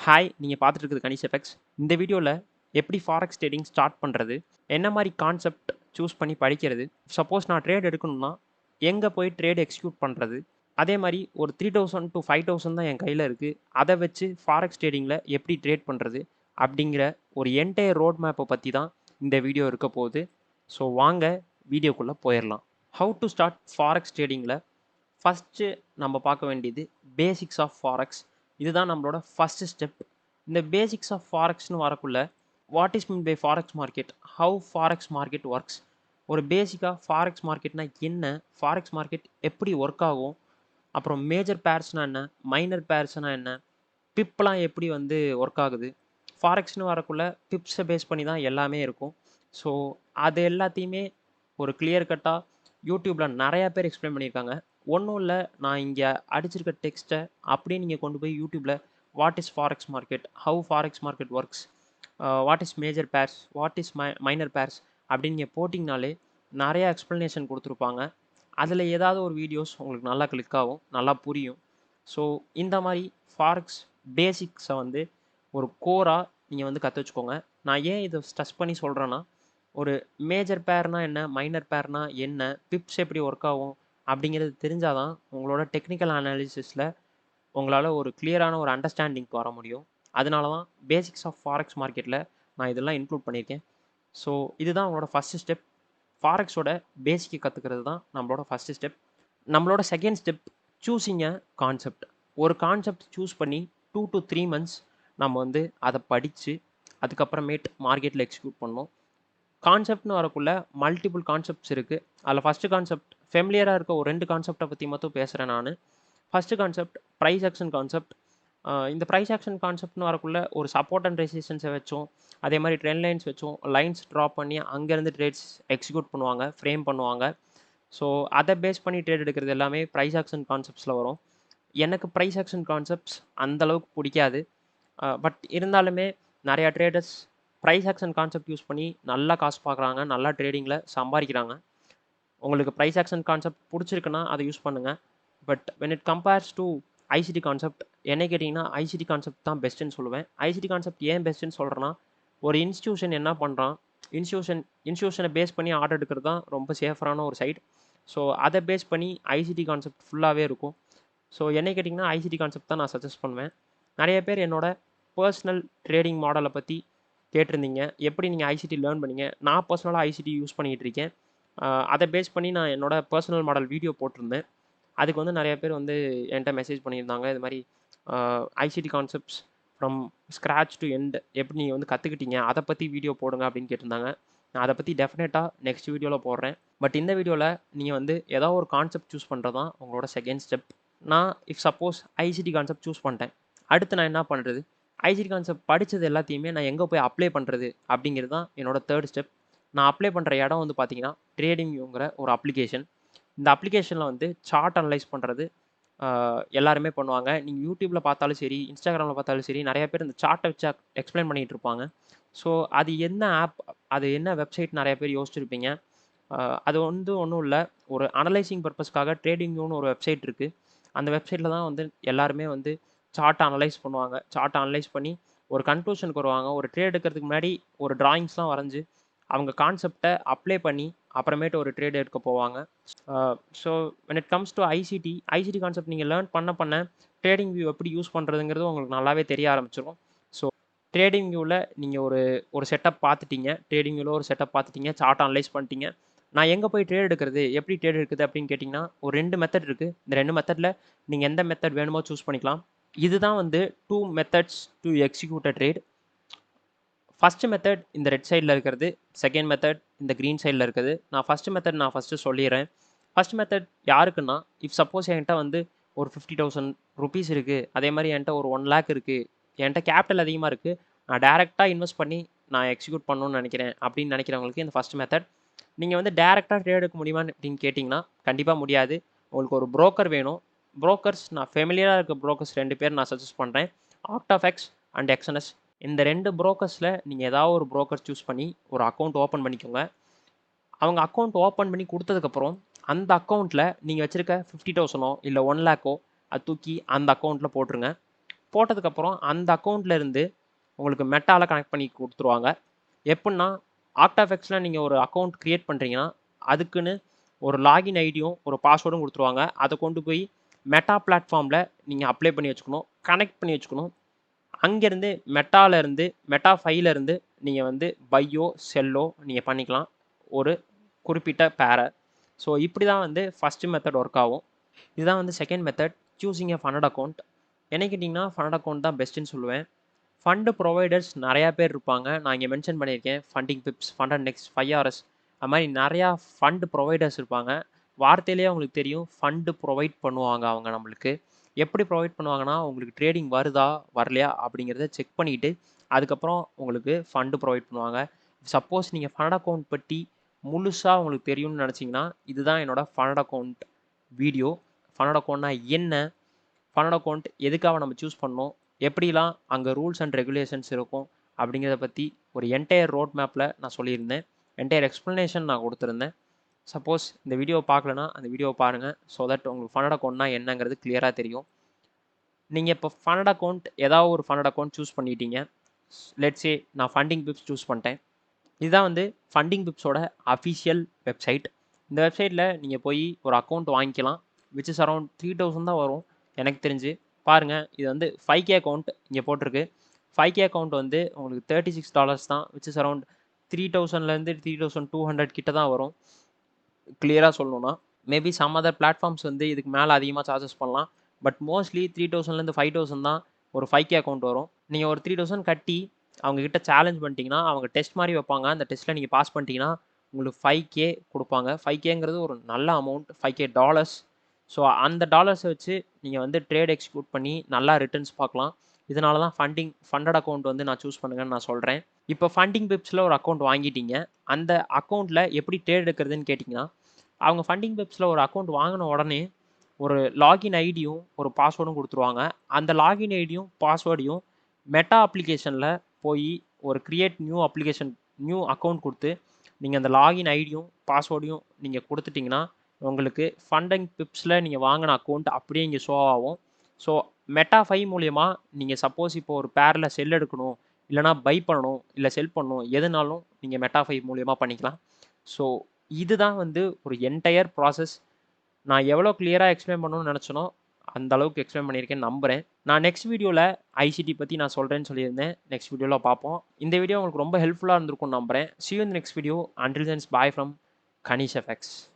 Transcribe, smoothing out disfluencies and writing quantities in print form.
Hi, நீங்க பார்த்துட்டு இருக்கிறது கனிஷ் எஃபெக்ட்ஸ். இந்த வீடியோல எப்படி ஃபாரெக்ஸ் ட்ரேடிங் ஸ்டார்ட் பண்றது? என்ன மாரி கான்செப்ட் சூஸ் பண்ணி படிக்கிறது? சப்போஸ் நான் ட்ரேட் எடுக்கணும்னா, எங்க போய் ட்ரேட் எக்ஸிக்யூட் பண்றது? அதே மாரி ஒரு 3000 டூ 5000 தான் என் கையில இருக்கு. அத வச்சு ஃபாரெக்ஸ் ட்ரேடிங்ல எப்படி ட்ரேட் பண்றது? அப்படிங்கிற ஒரு என்டையர் ரோட் மேப்ப பத்தி தான் இந்த வீடியோ இருக்க போகுது. ஸோ வாங்க வீடியோக்குள்ள போயிரலாம். ஹவ் டு ஸ்டார்ட் ஃபாரெக்ஸ் ட்ரேடிங்ல ஃபஸ்ட்டு நம்ம பார்க்க வேண்டியது பேசிக்ஸ் ஆஃப் ஃபாரெக்ஸ். இதுதான் நம்மளோட ஃபஸ்ட்டு ஸ்டெப். இந்த பேசிக்ஸ் ஆஃப் ஃபாரெக்ஸ்னு வரக்குள்ள what is mean by forex market, how forex market works, ஒரு பேசிக்காக ஃபாரெக்ஸ் மார்க்கெட்னா என்ன, ஃபாரெக்ஸ் மார்க்கெட் எப்படி ஒர்க் ஆகும், அப்புறம் மேஜர் பேர்ஸ்னால் என்ன, மைனர் பேர்ஸ்னால் என்ன, பிப்லாம் எப்படி வந்து ஒர்க் ஆகுது, ஃபாரெக்ஸ்னு வரக்குள்ள பிப்ஸை பேஸ் பண்ணி தான் எல்லாமே இருக்கும். ஸோ அது எல்லாத்தையுமே ஒரு கிளியர் கட்டாக யூடியூப்பில் நிறையா பேர் எக்ஸ்பிளைன் பண்ணியிருக்காங்க. ஒன்றும் இல்லை, நான் இங்கே அடிச்சிருக்க டெக்ஸ்ட்டை அப்படியே நீங்கள் கொண்டு போய் யூடியூப்பில் what is forex market, how forex market works, what is major pairs, what is minor pairs அப்படின்னு நீங்கள் போட்டிங்கனாலே நிறையா எக்ஸ்ப்ளனேஷன் கொடுத்துருப்பாங்க. அதில் ஏதாவது ஒரு வீடியோஸ் உங்களுக்கு நல்லா கிளிக் ஆகும், நல்லா புரியும். ஸோ இந்த மாதிரி ஃபாரெக்ஸ் பேசிக்ஸை வந்து ஒரு கோராக நீங்கள் வந்து கற்று வச்சுக்கோங்க. நான் ஏன் இதை ஸ்ட்ரெஸ் பண்ணி சொல்கிறேன்னா, ஒரு மேஜர் பேர்னா என்ன, மைனர் பேர்னா என்ன, பிப்ஸ் எப்படி ஒர்க் ஆகும் அப்படிங்கிறது தெரிஞ்சால் தான் உங்களோட டெக்னிக்கல் அனாலிசிஸில் உங்களால் ஒரு கிளியரான ஒரு அண்டர்ஸ்டாண்டிங்க்கு வர முடியும். அதனால தான் பேசிக்ஸ் ஆஃப் ஃபாரெக்ஸ் மார்க்கெட்டில் நான் இதெல்லாம் இன்க்ளூட் பண்ணியிருக்கேன். ஸோ இதுதான் உங்களோட ஃபஸ்ட்டு ஸ்டெப். ஃபாரெக்ஸோட பேசிக்கை கற்றுக்கிறது தான் நம்மளோட ஃபஸ்ட்டு ஸ்டெப். நம்மளோட second step choosing a concept. ஒரு கான்செப்ட் சூஸ் பண்ணி 2 to 3 months நம்ம வந்து அதை படித்து அதுக்கப்புறமேட்டு மார்க்கெட்டில் எக்ஸிக்யூட் பண்ணோம். கான்செப்ட்னு வரக்குள்ள மல்டிபிள் கான்செப்ட்ஸ் இருக்குது. அதில் ஃபஸ்ட்டு கான்செப்ட் ஃபெமிலியராக இருக்க ஒரு 2 கான்செப்டை பற்றி மட்டும் பேசுகிறேன் நான். First concept price action concept. இந்த ப்ரைஸ் ஆக்ஷன் கான்செப்ட்னு வரக்குள்ள ஒரு சப்போர்ட் அண்ட் ரெசிஸ்டன்ஸை வச்சோம், அதே மாதிரி ட்ரெண்ட் லைன்ஸ் வச்சோம், லைன்ஸ் ட்ராப் பண்ணி அங்கேருந்து ட்ரேட்ஸ் எக்ஸிக்யூட் பண்ணுவாங்க, ஃப்ரேம் பண்ணுவாங்க. ஸோ அதை பேஸ் பண்ணி ட்ரேட் எடுக்கிறது எல்லாமே ப்ரைஸ் ஆக்ஷன் கான்செப்ட்ஸில் வரும். எனக்கு ப்ரைஸ் ஆக்ஷன் கான்செப்ட்ஸ் அந்தளவுக்கு பிடிக்காது. பட் இருந்தாலுமே நிறையா traders price action concept use பண்ணி நல்லா காசு பார்க்குறாங்க, நல்லா ட்ரேடிங்கில் சம்பாதிக்கிறாங்க. உங்களுக்கு ப்ரைஸ் ஆக்ஷன் கான்செப்ட் பிடிச்சிருக்குன்னா அதை யூஸ் பண்ணுங்கள். But when it compares to ICT concept, என்ன கேட்டிங்கன்னா ஐசிடி கான்செப்ட் தான் பெஸ்ட்டுன்னு சொல்லுவேன். ஐசிடி கான்செப்ட் ஏன் பெஸ்ட்டுன்னு சொல்கிறேன்னா, ஒரு இன்ஸ்டியூஷன் என்ன பண்ணுறான், இன்ஸ்டியூஷனை பேஸ் பண்ணி ஆர்டர் எடுக்கிறது தான் ரொம்ப சேஃபரான ஒரு சைட். ஸோ அதை பேஸ் பண்ணி ஐசிடி கான்செப்ட் ஃபுல்லாகவே இருக்கும். ஸோ என்ன கேட்டிங்கன்னா ஐசிடி கான்செப்ட் தான் நான் சஜஸ்ட் பண்ணுவேன். நிறைய பேர் என்னோட பர்சனல் ட்ரேடிங் மாடலை பற்றி கேட்டிருந்தீங்க, எப்படி நீங்கள் ஐசிடி லேர்ன் பண்ணீங்க. நான் பர்சனலாக ஐசிடி யூஸ் பண்ணிகிட்டு இருக்கேன். அதை பேஸ் பண்ணி நான் என்னோட பர்சனல் மாடல் வீடியோ போட்டிருந்தேன். அதுக்கு வந்து நிறைய பேர் வந்து என்கிட்ட மெசேஜ் பண்ணியிருந்தாங்க, இது மாதிரி ICT concepts from scratch to end எப்படி நீங்கள் வந்து கற்றுக்கிட்டீங்க, அதை பற்றி வீடியோ போடுங்க அப்படின்னு கேட்டிருந்தாங்க. நான் அதை பற்றி டெஃபினட்டாக நெக்ஸ்ட் வீடியோவில் போடுறேன். பட் இந்த வீடியோவில் நீங்கள் வந்து ஏதாவது ஒரு கான்செப்ட் சூஸ் பண்ணுறது தான் உங்களோட செகண்ட் ஸ்டெப். நான் சப்போஸ் ஐசிடி கான்செப்ட் சூஸ் பண்ணிட்டேன், அடுத்து நான் என்ன பண்ணுறது, ஐசிடி கான்செப்ட் படித்தது எல்லாத்தையுமே நான் எங்கே போய் அப்ளை பண்ணுறது அப்படிங்கிறது தான் என்னோட தேர்ட் ஸ்டெப். நான் அப்ளை பண்ணுற இடம் வந்து பார்த்தீங்கன்னா ட்ரேடிங் வியூங்கிற ஒரு அப்ளிகேஷன். இந்த அப்ளிகேஷனில் வந்து சார்ட் அனலைஸ் பண்ணுறது எல்லாருமே பண்ணுவாங்க. நீங்கள் யூடியூப்பில் பார்த்தாலும் சரி, இன்ஸ்டாகிராமில் பார்த்தாலும் சரி, நிறைய பேர் இந்த சார்ட்டை வச்சு எக்ஸ்பிளைன் பண்ணிகிட்டு இருப்பாங்க. ஸோ அது என்ன ஆப், அது என்ன வெப்சைட் நிறைய பேர் யோசிச்சிருப்பீங்க. அது வந்து ஒன்றும் இல்லை, ஒரு அனலைசிங் பர்பஸ்க்காக ட்ரேடிங் வியூன்னு ஒரு வெப்சைட் இருக்குது. அந்த வெப்சைட்டில் தான் வந்து எல்லாருமே வந்து சார்ட்டை அனலைஸ் பண்ணுவாங்க. சார்ட்டை அனலைஸ் பண்ணி ஒரு கன்க்ளூஷனுக்கு வருவாங்க. ஒரு ட்ரேட் எடுக்கிறதுக்கு முன்னாடி ஒரு டிராயிங்ஸ்லாம் வரைஞ்சி அவங்க கான்செப்டை அப்ளை பண்ணி அப்புறமேட்டு ஒரு ட்ரேட் எடுக்க போவாங்க. So when it comes to ICT concept நீங்கள் லேர்ன் பண்ண ட்ரேடிங் வியூ எப்படி யூஸ் பண்ணுறதுங்கிறது உங்களுக்கு நல்லாவே தெரிய ஆரம்பிச்சிடும். ஸோ ட்ரேடிங் வியூவில் நீங்கள் ஒரு செட்டப் பார்த்துட்டீங்க, ட்ரேடிங் வியூவில் ஒரு செட்டப் பார்த்துட்டீங்க, சார்ட் அனலைஸ் பண்ணிட்டீங்க. நான் எங்கே போய் ட்ரேட் எடுக்கிறது, எப்படி ட்ரேட் எடுக்குது அப்படின்னு கேட்டிங்கன்னா, ஒரு 2 மெத்தட் இருக்குது. இந்த 2 மெத்தடில் நீங்கள் எந்த மெத்தட் வேணுமோ சூஸ் பண்ணிக்கலாம். இதுதான் வந்து 2 methods to execute a trade. First method இந்த ரெட் சைடில் இருக்கிறது, செகண்ட் மெத்தட் இந்த க்ரீன் சைடில் இருக்குது. நான் ஃபஸ்ட்டு சொல்லிடுறேன். ஃபஸ்ட் மெத்தட் யாருக்குன்னா, சப்போஸ் என்கிட்ட வந்து ஒரு 50,000 ருபீஸ் இருக்குது, அதே மாதிரி என்கிட்ட ஒரு 1 lakh இருக்குது, என்கிட்ட கேபிட்டல் அதிகமாக இருக்குது, நான் டேரெக்டாக இன்வெஸ்ட் பண்ணி நான் எக்ஸிக்யூட் பண்ணணும்னு நினைக்கிறேன் அப்படின்னு நினைக்கிறவங்களுக்கு இந்த ஃபஸ்ட் மெத்தட். நீங்கள் வந்து டேரெக்டாக ட்ரேட் எடுக்க முடியுமான்னு அப்படின்னு கேட்டிங்கன்னா கண்டிப்பாக முடியாது. உங்களுக்கு ஒரு ப்ரோக்கர் வேணும். ப்ரோக்கர்ஸ் நான் ஃபெமிலியராக இருக்க ப்ரோக்கர்ஸ் 2 பேர் நான் சஜஸ்ட் பண்ணுறேன், ஆக்டாஃபெக்ஸ் அண்ட் எக்ஸனஸ். இந்த 2 ப்ரோக்கர்ஸில் நீங்கள் ஏதாவது ஒரு ப்ரோக்கர் சூஸ் பண்ணி ஒரு அக்கௌண்ட் ஓப்பன் பண்ணிக்கோங்க. அவங்க அக்கௌண்ட் ஓப்பன் பண்ணி கொடுத்ததுக்கப்புறம் அந்த அக்கௌண்ட்டில் நீங்கள் வச்சுருக்க 50,000 இல்லை 1 lakh அதை தூக்கி அந்த அக்கௌண்ட்டில் போட்டுருங்க. போட்டதுக்கப்புறம் அந்த அக்கௌண்ட்டில் இருந்து உங்களுக்கு மெட்டாவில் கனெக்ட் பண்ணி கொடுத்துருவாங்க. எப்படின்னா ஆக்டாஃபெக்ஸில் நீங்கள் ஒரு அக்கௌண்ட் க்ரியேட் பண்ணுறீங்கன்னா அதுக்குன்னு ஒரு லாகின் ஐடியும் ஒரு பாஸ்வேர்டும் கொடுத்துருவாங்க. அதை கொண்டு போய் மெட்டா பிளாட்ஃபார்மில் நீங்கள் அப்ளை பண்ணி வச்சுக்கணும், கனெக்ட் பண்ணி வச்சுக்கணும். அங்கேருந்து மெட்டாவிலேருந்து மெட்டா ஃபைலேருந்து நீங்கள் வந்து பையோ செல்லோ நீங்கள் பண்ணிக்கலாம் ஒரு குறிப்பிட்ட பேரை. ஸோ இப்படி தான் வந்து ஃபஸ்ட்டு மெத்தட் ஒர்க் ஆகும். இதுதான் வந்து செகண்ட் மெத்தட், சூஸிங் எ ஃபண்டட் அக்கௌண்ட். என்ன கேட்டிங்கன்னா ஃபண்டட் அக்கௌண்ட் தான் பெஸ்ட்டுன்னு சொல்லுவேன். ஃபண்டு ப்ரொவைடர்ஸ் நிறையா பேர் இருப்பாங்க. நான் இங்கே மென்ஷன் பண்ணியிருக்கேன், funding pips, funded next, 5RS, அது மாதிரி நிறையா ஃபண்டு ப்ரொவைடர்ஸ் இருப்பாங்க. வார்த்தையிலேயே அவங்களுக்கு தெரியும் ஃபண்டு ப்ரொவைட் பண்ணுவாங்க அவங்க நம்மளுக்கு. எப்படி ப்ரொவைட் பண்ணுவாங்கன்னா உங்களுக்கு ட்ரேடிங் வருதா வரலையா அப்படிங்கிறத செக் பண்ணிவிட்டு அதுக்கப்புறம் உங்களுக்கு ஃபண்டு ப்ரொவைட் பண்ணுவாங்க. சப்போஸ் நீங்கள் ஃபண்டட் அக்கௌண்ட் பற்றி முழுசாக உங்களுக்கு தெரியும்னு நினச்சிங்கன்னா இதுதான் என்னோடய ஃபண்டட் அக்கௌண்ட் வீடியோ. ஃபண்டட் அக்கௌண்ட்னா என்ன, ஃபண்டட் அக்கௌண்ட் எதுக்காக நம்ம சூஸ் பண்ணோம், எப்படிலாம் அங்கே ரூல்ஸ் அண்ட் ரெகுலேஷன்ஸ் இருக்கும் அப்படிங்கிறத பற்றி ஒரு என்டையர் ரோட் மேப்பில் நான் சொல்லியிருந்தேன். என்டையர் எக்ஸ்ப்ளனேஷன் நான் கொடுத்துருந்தேன். சப்போஸ் இந்த வீடியோவை பார்க்கலனா அந்த வீடியோவை பாருங்கள். ஸோ தட் உங்களுக்கு ஃபண்டட் அக்கௌண்ட்னா என்னங்கிறது கிளியராக தெரியும். நீங்கள் இப்போ ஃபண்டட் அக்கௌண்ட் ஏதாவது ஒரு ஃபண்டட் அக்கௌண்ட் சூஸ் பண்ணிட்டீங்க. லெட்ஸ் சே நான் ஃபண்டிங் பிப்ஸ் சூஸ் பண்ணிட்டேன். இதுதான் வந்து ஃபண்டிங் பிப்ஸோட அஃபிஷியல் வெப்சைட். இந்த வெப்சைட்டில் நீங்கள் போய் ஒரு அக்கௌண்ட் வாங்கிக்கலாம். விச் இஸ் அரௌண்ட் 3000 தான் வரும் எனக்கு தெரிஞ்சு. பாருங்கள், இது வந்து 5K அக்கௌண்ட் இங்கே போட்டிருக்கு. 5K அக்கௌண்ட் வந்து உங்களுக்கு $36 தான், விச் இஸ் அரௌண்ட் 3000லேருந்து 3200 கிட்ட தான் வரும். கிளியராக சொல்லணும்னா மேபி சம் அதர் பிளாட்ஃபார்ம்ஸ் வந்து இதுக்கு மேலே அதிகமாக சார்ஜஸ் பண்ணலாம். பட் மோஸ்ட்லி 3000லேருந்து 5000 தான் ஒரு 5K அக்கௌண்ட் வரும். நீங்கள் ஒரு 3000 கட்டி அவங்கக்கிட்ட சேலஞ்ச் பண்ணிட்டீங்கன்னா அவங்க டெஸ்ட் மாதிரி வைப்பாங்க. அந்த டெஸ்ட்டில் நீங்கள் பாஸ் பண்ணிட்டீங்கன்னா உங்களுக்கு 5K கொடுப்பாங்க. 5Kங்கிறது ஒரு நல்ல அமௌண்ட், $5K. ஸோ அந்த டாலர்ஸை வச்சு நீங்கள் வந்து ட்ரேட் எக்ஸிக்யூட் பண்ணி நல்லா ரிட்டர்ன்ஸ் பார்க்கலாம். இதனால தான் ஃபண்டட் அக்கௌண்ட் வந்து நான் சூஸ் பண்ணுங்கன்னு நான் சொல்கிறேன். இப்போ ஃபண்டிங் பிப்ஸில் ஒரு அக்கௌண்ட் வாங்கிட்டீங்க. அந்த அக்கௌண்ட்டில் எப்படி ட்ரேட் எடுக்கிறதுன்னு கேட்டிங்கன்னா அவங்க ஃபண்டிங் பிப்ஸில் ஒரு அக்கௌண்ட் வாங்கின உடனே ஒரு லாகின் ஐடியும் ஒரு பாஸ்வேர்டும் கொடுத்துருவாங்க. அந்த லாகின் ஐடியும் பாஸ்வேர்டையும் மெட்டா அப்ளிகேஷனில் போய் ஒரு கிரியேட் நியூ அக்கௌண்ட் கொடுத்து நீங்கள் அந்த லாகின் ஐடியும் பாஸ்வேர்டையும் நீங்கள் கொடுத்துட்டிங்கன்னா உங்களுக்கு ஃபண்டிங் பிப்ஸில் நீங்கள் வாங்கின அக்கௌண்ட் அப்படியே இங்கே ஷோ ஆகும். ஸோ மெட்டா 5 மூலயமா நீங்கள் சப்போஸ் இப்போ ஒரு பேரில் செல் எடுக்கணும், இல்லைனா பை பண்ணணும், இல்லை செல் பண்ணணும், எதுனாலும் நீங்கள் மெட்டா 5 மூலயமா பண்ணிக்கலாம். ஸோ இதுதான் வந்து ஒரு என்டையர் ப்ராசஸ். நான் எவ்வளோ கிளியராக எக்ஸ்பிளைன் பண்ணணும்னு நினச்சனோ அந்த அளவுக்கு எக்ஸ்பிளைன் பண்ணியிருக்கேன்னு நம்புகிறேன். நான் நெக்ஸ்ட் வீடியோவில் ஐசிடி பற்றி நான் சொல்கிறேன்னு சொல்லியிருந்தேன். நெக்ஸ்ட் வீடியோவில் பார்ப்போம். இந்த வீடியோ உங்களுக்கு ரொம்ப ஹெல்ப்ஃபுல்லாக இருந்திருக்கும்னு நம்புகிறேன். See you in the next video. Until then, bye from Kanish FX.